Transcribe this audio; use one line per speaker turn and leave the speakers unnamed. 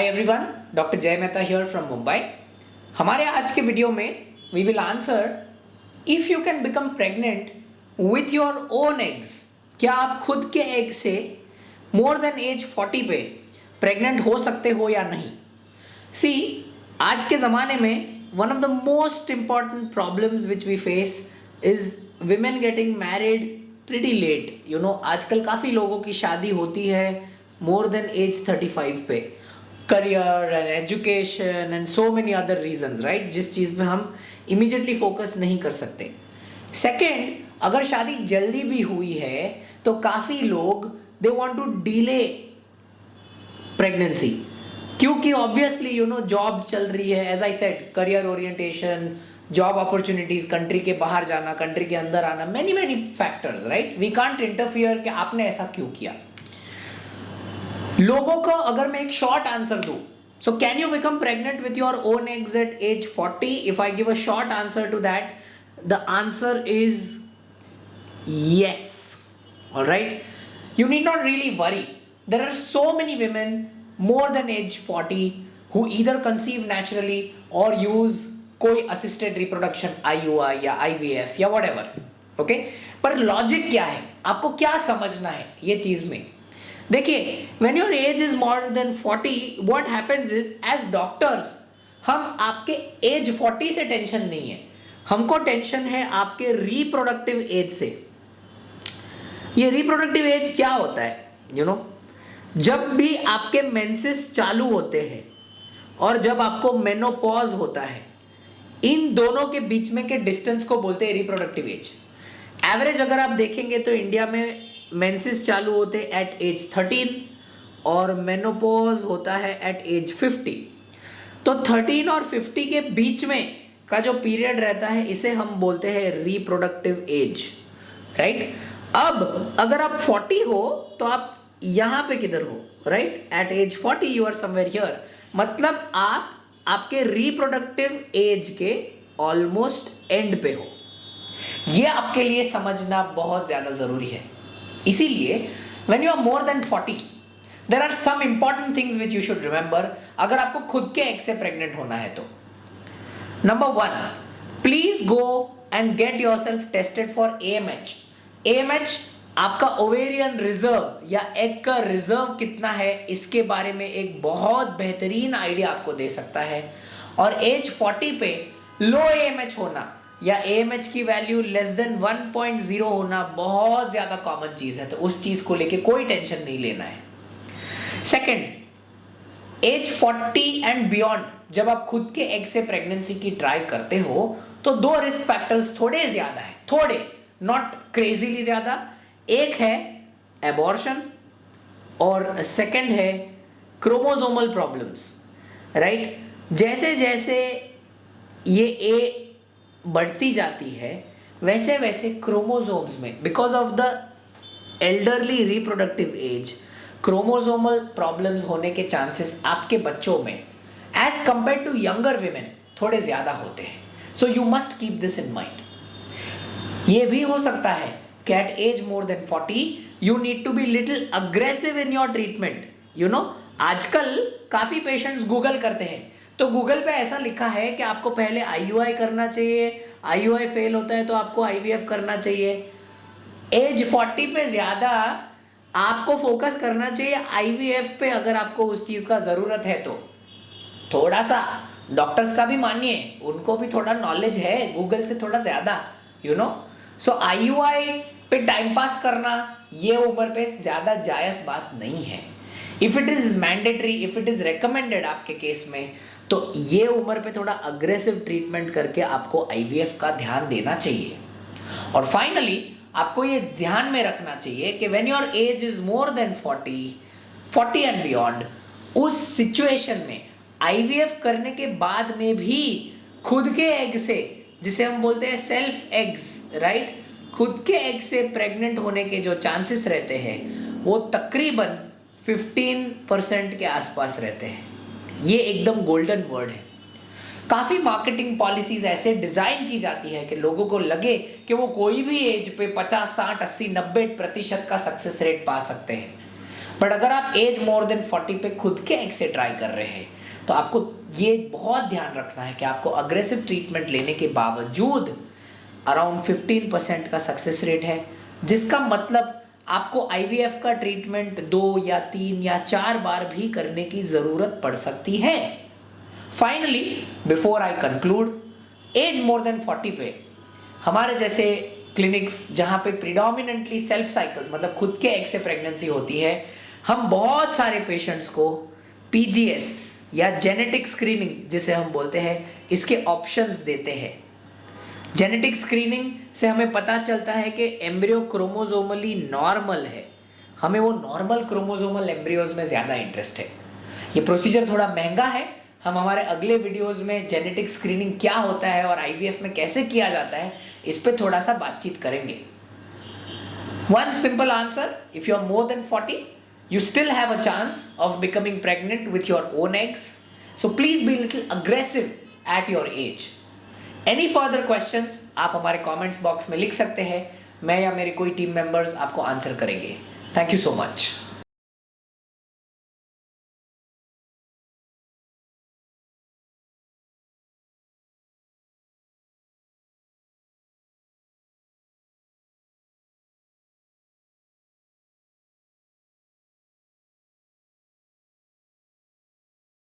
Hi everyone, doctor जय Mehta here from Mumbai. हमारे आज के वीडियो में we will answer if you can become pregnant with your own eggs. क्या आप खुद के एग से मोर देन एज 40 पे प्रेग्नेंट हो सकते हो या नहीं। सी, आज के ज़माने में one of the most important problems which we face is women getting married pretty late. You know, आजकल काफ़ी लोगों की शादी होती है मोर देन एज 35 पे, career and education and so many other reasons, right, जिस चीज़ में हम इमीडिएटली फोकस नहीं कर सकते। सेकेंड, अगर शादी जल्दी भी हुई है तो काफ़ी लोग they want to delay pregnancy, क्योंकि ऑब्वियसली यू नो जॉब्स चल रही है, as I said, career orientation, job opportunities, country के बाहर जाना, कंट्री के अंदर आना, many many factors, right. We can't interfere कि आपने ऐसा क्यों किया। लोगों को अगर मैं एक शॉर्ट आंसर दूं, so can you become pregnant with your own eggs at age 40? If I give a short answer to that, the answer is yes. All right, you need not really worry. There are so many women more than age 40 who either conceive naturally or use कोई assisted reproduction, IUI या IVF या whatever. Okay, पर logic क्या है, आपको क्या समझना है ये चीज में। देखिए, when your age is more than 40, what happens is, as doctors, हम आपके एज 40 से टेंशन नहीं है, हमको टेंशन है आपके रिप्रोडक्टिव एज से। ये रिप्रोडक्टिव एज क्या होता है, यू नो, जब भी आपके मेंसेस चालू होते हैं और जब आपको मेनोपॉज होता है, इन दोनों के बीच में के डिस्टेंस को बोलते हैं रिप्रोडक्टिव एज। एवरेज अगर आप देखेंगे तो इंडिया में मेंसेस चालू होते हैं एट एज 13 और मेनोपॉज होता है एट एज 50। तो 13 और 50 के बीच में का जो पीरियड रहता है इसे हम बोलते हैं रिप्रोडक्टिव एज, राइट। अब अगर आप 40 हो तो आप यहां पे किधर हो, right, at age 40 you are somewhere here, मतलब आप आपके रिप्रोडक्टिव एज के ऑलमोस्ट एंड पे हो। ये आपके लिए समझना बहुत ज्यादा जरूरी है। इसीलिए when you are more than 40 there are some important things which you should remember अगर आपको खुद के एग से प्रेग्नेंट होना है तो। Number 1, please go and get yourself tested for AMH। AMH आपका ओवेरियन रिजर्व या एग का रिजर्व कितना है इसके बारे में एक बहुत बेहतरीन आइडिया आपको दे सकता है। और एज 40 पे लो AMH होना या AMH की वैल्यू लेस देन 1.0 होना बहुत ज्यादा कॉमन चीज है, तो उस चीज को लेके कोई टेंशन नहीं लेना है। सेकेंड, एज 40 एंड बियॉन्ड जब आप खुद के एग से प्रेगनेंसी की ट्राई करते हो तो 2 रिस्क फैक्टर्स थोड़े ज्यादा है, थोड़े, नॉट क्रेजीली ज्यादा। एक है एबॉर्शन और सेकंड है क्रोमोसोमल प्रॉब्लम्स, राइट। जैसे जैसे ये ए बढ़ती जाती है वैसे वैसे क्रोमोसोम्स में, because of the elderly reproductive age, chromosomal problems होने के चांसेस आपके बच्चों में as compare to younger women थोड़े ज्यादा होते हैं। So you must keep this in mind. ये भी हो सकता है कि at age more than 40 you need to be little aggressive in your treatment. You know, आजकल काफी पेशेंट्स गूगल करते हैं तो गूगल पे ऐसा लिखा है कि आपको पहले IUI करना चाहिए, IUI फेल होता है तो आपको IVF करना चाहिए। एज 40 पे ज्यादा आपको फोकस करना चाहिए IVF पे, अगर आपको उस चीज का जरूरत है तो। थोड़ा सा डॉक्टर्स का भी मानिए, उनको भी थोड़ा नॉलेज है गूगल से थोड़ा ज्यादा, यू नो। सो IUI पे टाइम पास करना ये उम्र पे ज्यादा जायज बात नहीं है। If it is mandatory, if it is recommended आपके केस में, तो ये उम्र पे थोड़ा अग्रेसिव ट्रीटमेंट करके आपको IVF का ध्यान देना चाहिए। और फाइनली आपको ये ध्यान में रखना चाहिए कि when your age is more than 40 and beyond, उस सिचुएशन में IVF करने के बाद में भी खुद के एग से, जिसे हम बोलते हैं सेल्फ एग्स, राइट, खुद के एग से प्रेग्नेंट होने के जो चांसेस रहते हैं वो तकरीबन 15% के आसपास रहते हैं। ये एकदम गोल्डन वर्ड है। काफ़ी मार्केटिंग पॉलिसीज ऐसे डिज़ाइन की जाती है कि लोगों को लगे कि वो कोई भी एज पे 50, 60, 80, 90% का सक्सेस रेट पा सकते हैं। बट अगर आप एज मोर देन 40 पे खुद के एग से ट्राई कर रहे हैं तो आपको ये बहुत ध्यान रखना है कि आपको अग्रेसिव ट्रीटमेंट लेने के बावजूद अराउंड 15% का सक्सेस रेट है, जिसका मतलब आपको आईवीएफ का ट्रीटमेंट 2 या 3 या 4 बार भी करने की ज़रूरत पड़ सकती है। Finally before I conclude, as more than 40 पे हमारे जैसे क्लिनिक्स जहाँ पे प्रिडोमिनेंटली सेल्फ साइकिल्स मतलब खुद के एग से प्रेगनेंसी होती है, हम बहुत सारे पेशेंट्स को पीजीएस या जेनेटिक स्क्रीनिंग जिसे हम बोलते हैं इसके ऑप्शंस देते हैं। जेनेटिक स्क्रीनिंग से हमें पता चलता है कि एम्ब्रियो क्रोमोसोमली नॉर्मल है, हमें वो नॉर्मल क्रोमोसोमल एम्ब्रियोज में ज़्यादा इंटरेस्ट है। ये प्रोसीजर थोड़ा महंगा है, हम हमारे अगले वीडियोस में जेनेटिक स्क्रीनिंग क्या होता है और आईवीएफ में कैसे किया जाता है इस पे थोड़ा सा बातचीत करेंगे। One simple answer, if you are more than 40 you still have a chance of becoming pregnant with your own eggs, so please be a little aggressive at your age. Any further questions आप हमारे comments box में लिख सकते हैं, मैं या मेरे कोई टीम मेंबर्स आपको आंसर करेंगे। Thank you so much.